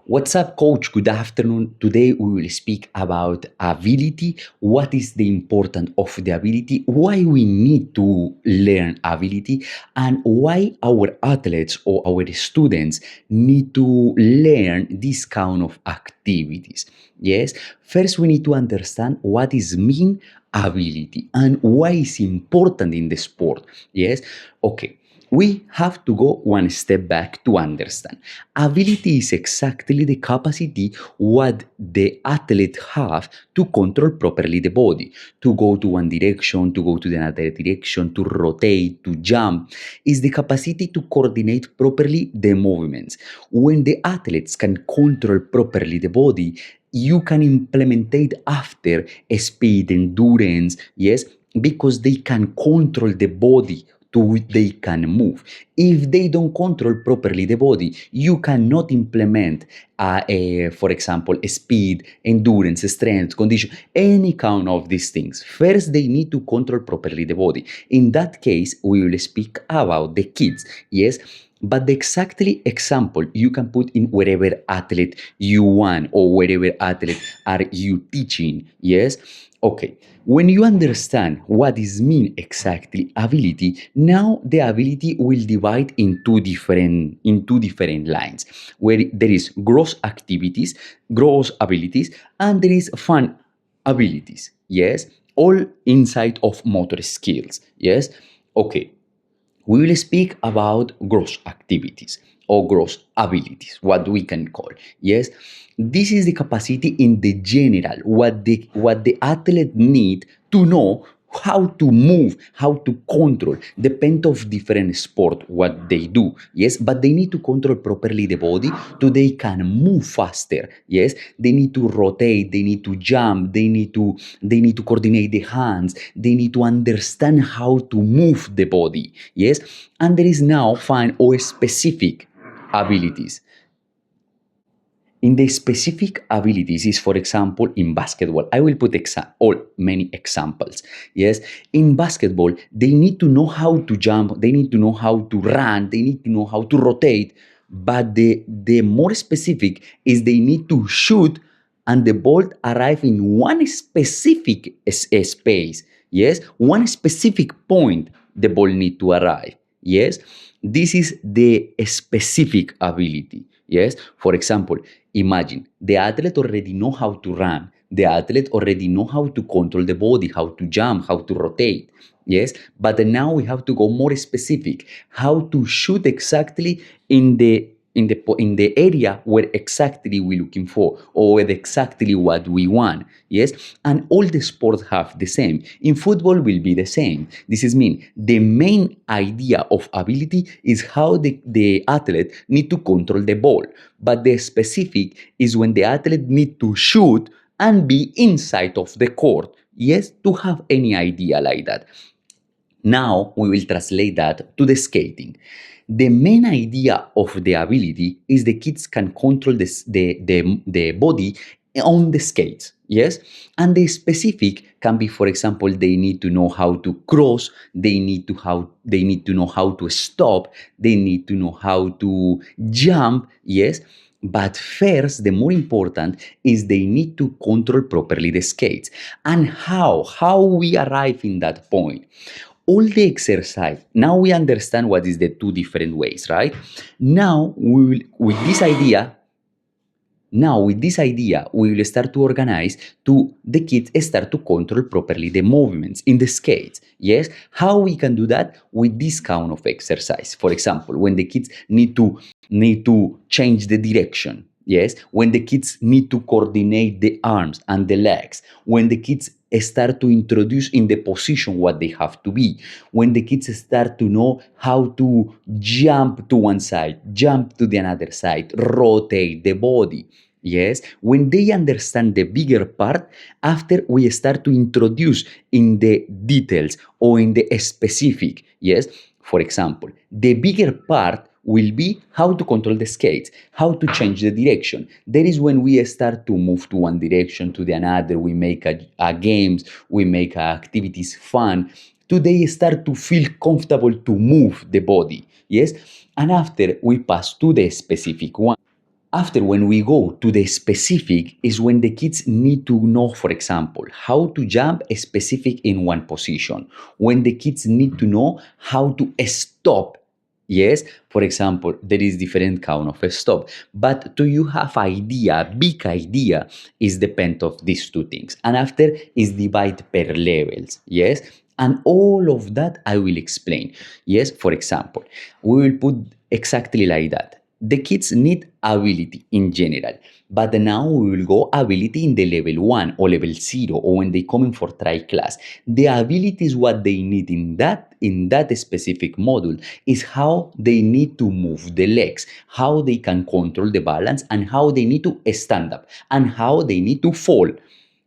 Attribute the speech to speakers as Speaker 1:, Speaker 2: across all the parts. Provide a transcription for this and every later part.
Speaker 1: What's up, coach? Good afternoon. Today we will speak about ability. What is the importance of the ability? Why we need to learn ability, and why our athletes or our students need to learn this kind of activities. Yes. First, we need to understand what is mean ability and why it's important in the sport. Yes. Okay. We have to go one step back to understand. Ability is exactly the capacity what the athlete have to control properly the body, to go to one direction, to go to the another direction, to rotate, to jump. Is the capacity to coordinate properly the movements. When the athletes can control properly the body, you can implement it after speed, endurance, yes, because they can control the body to which they can move. If they don't control properly the body, you cannot implement, for example, speed, endurance, strength, condition, any kind of these things. First, they need to control properly the body. In that case, we will speak about the kids, yes. But the exactly example you can put in wherever athlete you want or wherever athlete are you teaching, yes. Okay, when you understand what is mean exactly ability, now the ability will divide in two different lines, where there is gross activities, gross abilities, and there is fun abilities. Yes, all inside of motor skills. Yes, okay. We will speak about gross activities or gross abilities, what we can call. Yes, this is the capacity in the general, what the athlete need to know how to move, how to control, depend of different sport what they do. Yes, but they need to control properly the body so they can move faster. Yes, they need to rotate, they need to jump, they need to coordinate the hands, they need to understand how to move the body. Yes, and there is now find or specific abilities. In the specific abilities is, for example, in basketball. I will put all many examples. Yes, in basketball, they need to know how to jump, they need to know how to run, they need to know how to rotate. But the more specific is they need to shoot, and the ball arrive in one specific space. Yes, one specific point the ball need to arrive. Yes, this is the specific ability. Yes, for example, imagine the athlete already know how to run. The athlete already know how to control the body, how to jump, how to rotate. Yes, but now we have to go more specific. How to shoot exactly in the area where exactly we're looking for, or with exactly what we want. Yes, and all the sports have the same. In football will be the same. This is mean the main idea of ability is how the athlete need to control the ball, but the specific is when the athlete need to shoot and be inside of the court. Yes, to have any idea like that. Now we will translate that to the skating. The main idea of the ability is the kids can control the body on the skates. Yes, and the specific can be, for example, they need to know how to cross, they need to know how to stop, they need to know how to jump. Yes, but first, the more important is they need to control properly the skates. And how we arrive in that point. All the exercise, now we understand what is the two different ways, right? Now we will, with this idea we will start to organize to the kids start to control properly the movements in the skates. Yes, how we can do that with this kind of exercise? For example, when the kids need to change the direction. Yes, when the kids need to coordinate the arms and the legs, when the kids start to introduce in the position what they have to be, when the kids start to know how to jump to one side, jump to the another side, rotate the body. Yes, when they understand the bigger part, after we start to introduce in the details or in the specific. Yes, for example, the bigger part will be how to control the skates, how to change the direction. That is when we start to move to one direction to the another. We make a games, we make activities fun. Do they start to feel comfortable to move the body? Yes, and after we pass to the specific one. After, when we go to the specific, is when the kids need to know, for example, how to jump a specific in one position. When the kids need to know how to stop. Yes, for example, there is different kind of a stop. But do you have idea, big idea, is depend of these two things. And after is divide per levels. Yes. And all of that I will explain. Yes, for example, we will put exactly like that. The kids need ability in general, but now we will go ability in the level 1 or level 0, or when they come in for try class. The ability is what they need in that specific module, is how they need to move the legs, how they can control the balance, and how they need to stand up, and how they need to fall.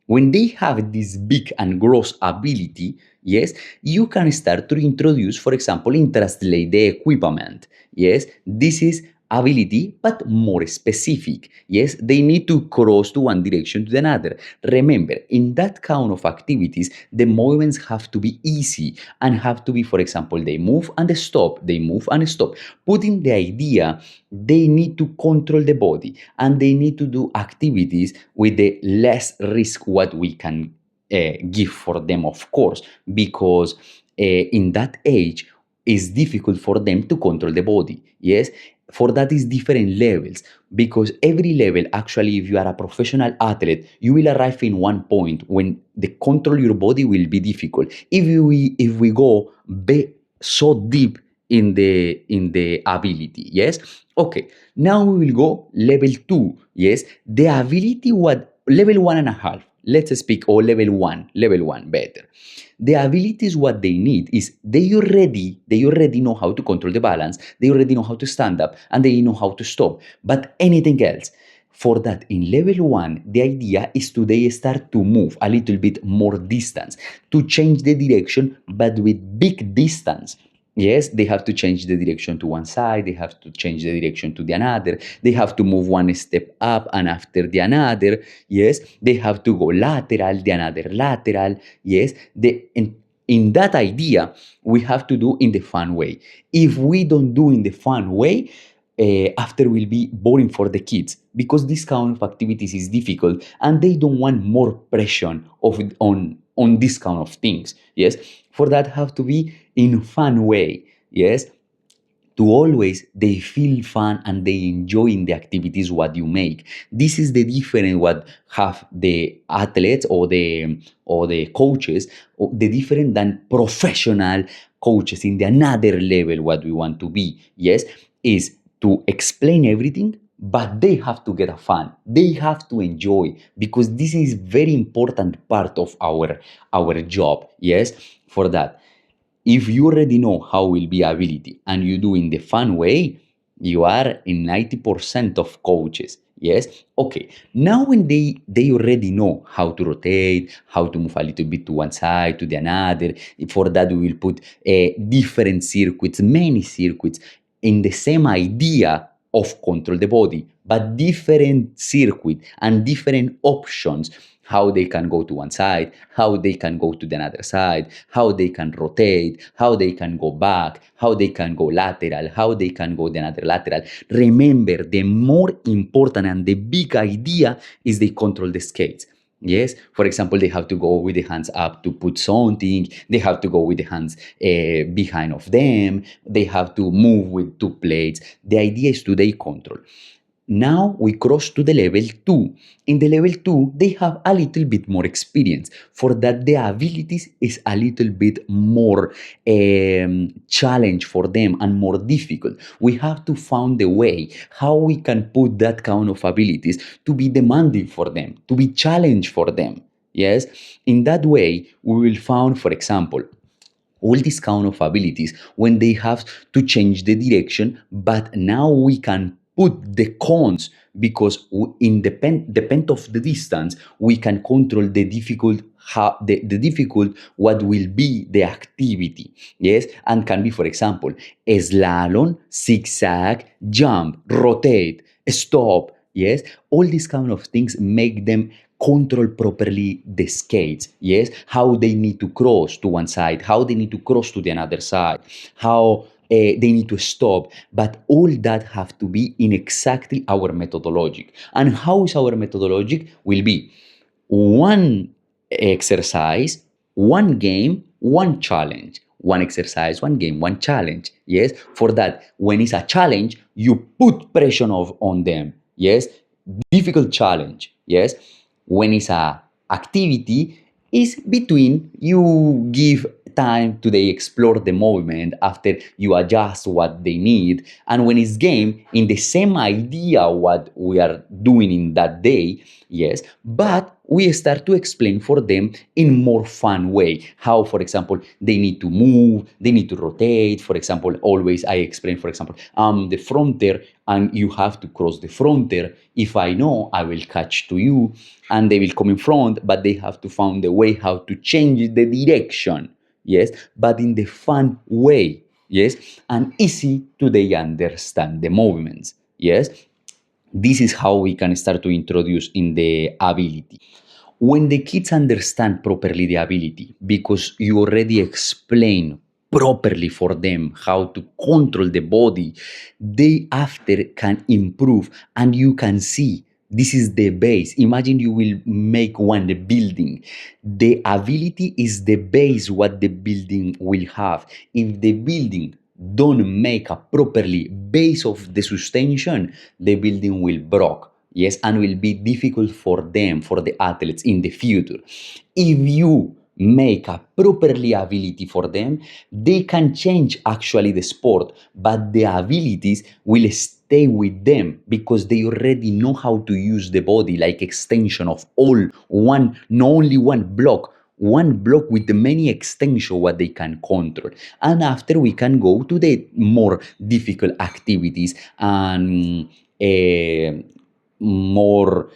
Speaker 1: When they have this big and gross ability, yes, you can start to introduce, for example, in translate the equipment. Yes, this is ability, but more specific. Yes, they need to cross to one direction to another. Remember, in that kind of activities, the movements have to be easy and have to be, for example, they move and stop, they move and stop. Putting the idea, they need to control the body, and they need to do activities with the less risk what we can give for them, of course, because in that age it's difficult for them to control the body. Yes, for that is different levels, because every level, actually, if you are a professional athlete, you will arrive in one point when the control your body will be difficult. If we go so deep in the ability. Yes, okay, now we will go level 2. Yes, the ability, what level 1.5, let's speak, or level 1 better. The abilities, what they need is they already know how to control the balance, they already know how to stand up, and they know how to stop. But anything else, for that, in level 1, the idea is to they start to move a little bit more distance, to change the direction, but with big distance. Yes, they have to change the direction to one side, they have to change the direction to the another, they have to move one step up and after the another. Yes, they have to go lateral, the another lateral. Yes, in that idea, we have to do in the fun way. If we don't do in the fun way, after will be boring for the kids, because this kind of activities is difficult and they don't want more pressure on this kind of things. Yes, for that have to be in fun way. Yes, to always they feel fun and they enjoy in the activities what you make. This is the difference what have the athletes or the coaches, or the different than professional coaches in the another level what we want to be. Yes, is to explain everything, but they have to get a fun, they have to enjoy, because this is very important part of our job. Yes, for that, if you already know how will be ability and you do in the fun way, you are in 90% of coaches. Yes, okay, now when they already know how to rotate, how to move a little bit to one side to the another, for that we will put different circuits, many circuits, in the same idea of control the body, but different circuit and different options, how they can go to one side, how they can go to the other side, how they can rotate, how they can go back, how they can go lateral, how they can go the another lateral. Remember, the more important and the big idea is they control the skates. Yes, for example, they have to go with the hands up to put something, they have to go with the hands behind of them, they have to move with two plates. The idea is to they control. Now we cross to the level 2. In the level 2, they have a little bit more experience. For that, the abilities is a little bit more challenge for them and more difficult. We have to find a way how we can put that kind of abilities to be demanding for them, to be challenge for them. Yes, in that way, we will find, for example, all these kind of abilities when they have to change the direction, but now we can put the cons, because in depend of the distance we can control the difficult, how the difficult what will be the activity. Yes, and can be, for example, a slalom, zigzag, jump, rotate, stop. Yes, all these kind of things make them control properly the skates. Yes, how they need to cross to one side, how they need to cross to the another side, how they need to stop. But all that have to be in exactly our methodologic. And how is our methodologic? Will be one exercise, one game, one challenge. One exercise, one game, one challenge. Yes. For that, when it's a challenge, you put pressure on them. Yes. Difficult challenge. Yes. When it's a activity, is between you give time to they explore the movement after you adjust what they need, and when it's game in the same idea what we are doing in that day. Yes, but we start to explain for them in more fun way how, for example, they need to move, they need to rotate. For example, always I explain, for example, the frontier, and you have to cross the frontier. If I know, I will catch to you, and they will come in front, but they have to find a way how to change the direction. Yes, but in the fun way. Yes, and easy to they understand the movements. Yes, this is how we can start to introduce in the ability. When the kids understand properly the ability, because you already explain properly for them how to control the body, they after can improve, and you can see this is the base. Imagine you will make one building. The ability is the base what the building will have. If the building don't make a properly base of the suspension, the building will break. Yes, and will be difficult for them, for the athletes in the future. If you make a properly ability for them, they can change actually the sport, but the abilities will stay with them because they already know how to use the body like extension of all one, not only one block with the many extension what they can control. And after we can go to the more difficult activities and more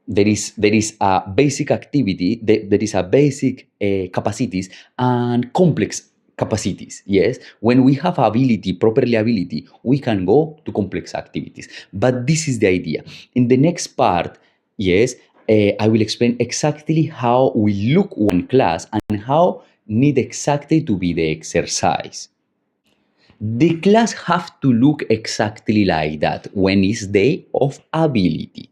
Speaker 1: there is a basic activity, there is a basic capacities and complex capacities. Yes, when we have ability, properly ability, we can go to complex activities. But this is the idea. In the next part, yes, I will explain exactly how we look one class and how need exactly to be the exercise. The class have to look exactly like that when it's day of ability.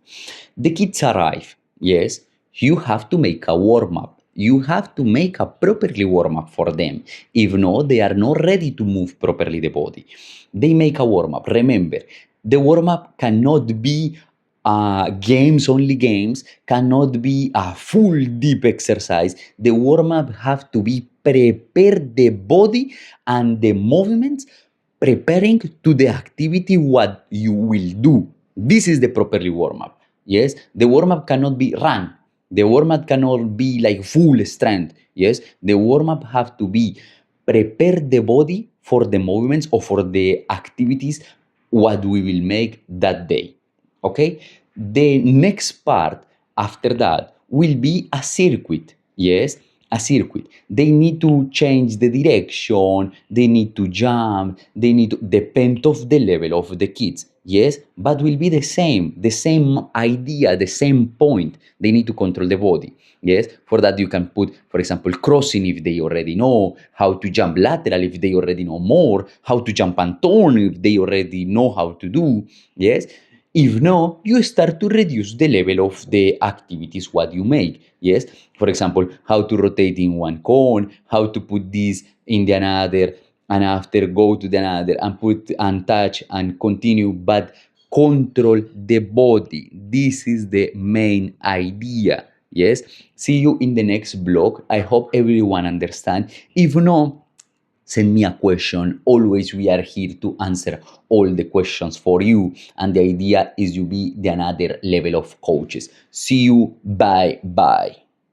Speaker 1: The kids arrive. Yes, you have to make a warm up. You have to make a properly warm up for them. If not, they are not ready to move properly the body. They make a warm up. Remember, the warm up cannot be games, only games, cannot be a full deep exercise. The warm up have to be prepare the body and the movements preparing to the activity what you will do. This is the properly warm up. Yes, the warm up cannot be run. The warm up cannot be like full strength. Yes, the warm up have to be prepare the body for the movements or for the activities what we will make that day. Okay, the next part after that will be a circuit. Yes, a circuit. They need to change the direction, they need to jump, they need to depend of the level of the kids. Yes, but will be the same idea, the same point. They need to control the body. Yes, for that you can put, for example, crossing if they already know, how to jump lateral if they already know more, how to jump and turn if they already know how to do. Yes, if no, you start to reduce the level of the activities what you make. Yes, for example, how to rotate in one cone, how to put this in the another, and after go to the another and put and touch and continue, but control the body. This is the main idea. Yes, see you in the next blog. I hope everyone understand. If no, send me a question. Always we are here to answer all the questions for you, and the idea is you be the another level of coaches. See you. Bye bye.